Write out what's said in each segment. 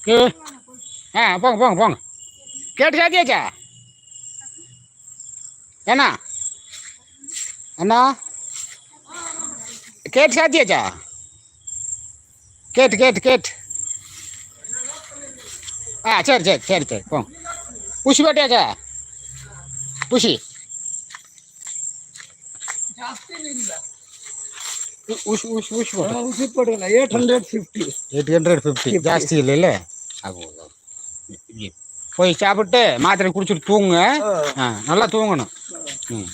போங்க போங்க போங்க. கேட்டு சாத்தியாச்சா ஏண்ணா? அண்ணா கேட்டு சாத்தியாச்சா? கேட்டு சரி சரி சரி சரி போங்க. ஊசி போட்டியாச்சா? ஊசி ஊசி போடுங்க. 850 ஜாஸ்தி இல்லைல்ல. போய் சாப்பிட்டு மாத்திரை குடிச்சிட்டு தூங்குங்க. நல்லா தூங்கணும். ம்.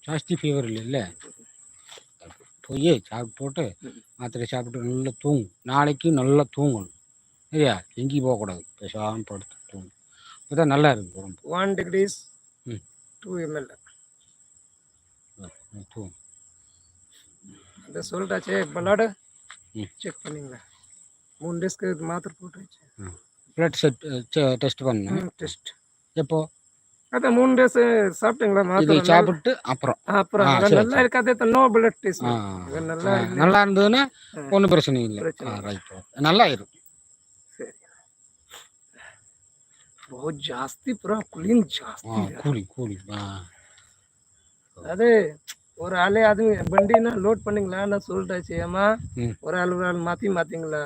ஜாஸ்தி ஃபீவர் இல்லைல்ல. போய் சாப்பிட்டு போட்டு மாத்திரை சாப்பிட்டு நல்லா தூங்கும். நாளைக்கு நல்லா தூங்கணும் சரியா? எங்கேயும் போகக்கூடாது. பேசாமல் படுத்து தூங்கும். இப்போதான் நல்லா இருக்கு உடம்பு. 1 degrees 2 ml தூங்கும். அதை சொல்லிட்டாச்சே. பிளட் செக் பண்ணிங்களா? 3 டேஸ்க்கு மாத்திரை போட்டுருச்சு. பிளட் டெஸ்ட் பண்ணேன். டெஸ்ட் எப்போ? அதான் 3 டேஸ் சாப்பிட்டீங்களா மாத்திரை? சாப்பிட்டு அப்புறம் நல்லா இருக்காது. No blood test. நல்லா இருந்ததுன்னா ஒன்றும் பிரச்சனை இல்லை. ரைட் நல்லா இருக்கும். சரி. बहुत ಜಾಸ್ತಿ पूरा कूलिंग ಜಾಸ್ತಿ कूलिंग அது ஒரு ஆளே அது வண்டி நான் லோட் பண்ணீங்களா? நான் சொல்லிட்டாச்சு. ஏமா ஒரு ஆள் மாத்திங்களா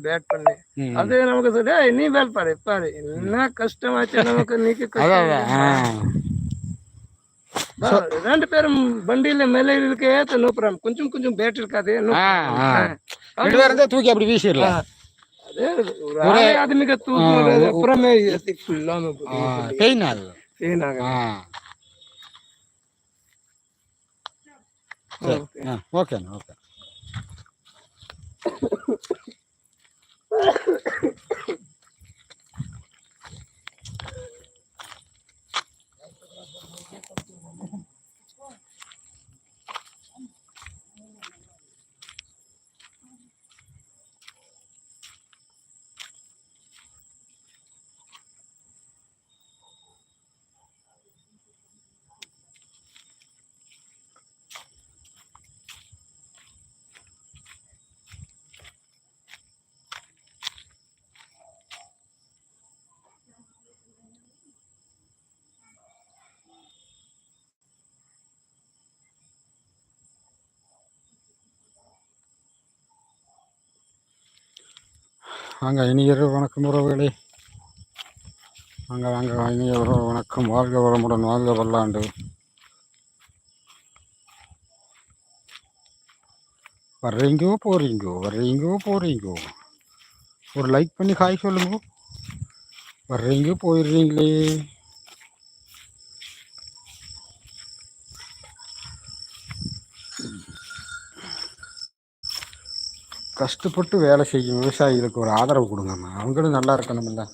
பேட் பண்ணி அது நமக்கு சொல்லி நீ வேல் பாரு பாரு என்ன கஷ்டமாச்சு நமக்கு. நீக்கு ரெண்டு பேரும் வண்டியில மேலே இருக்கே நோ ப்ராப்ளம். கொஞ்சம் பேட் இருக்காது. தூக்கி அப்படி வீசிடலாம். ஒரு आदमी का तूक पूरा में फुल्ला में पेन आ गया. Okay okay. வாங்க இனியர் வணக்கம் உறவுகளே. வாங்க இனியர் வணக்கம். வாழ்க வளமுடன், வாழ்க வல்லாண்டு. வர்றீங்கோ போறீங்கோ. ஒரு லைக் பண்ணி ஹாய் சொல்லுங்க. வர்றீங்க போயிடுறீங்களே. கஷ்டப்பட்டு வேலை செய்யும் விவசாயிகளுக்கு ஒரு ஆதரவு கொடுங்கம்மா. அவங்களும் நல்லா இருக்கணும்ல.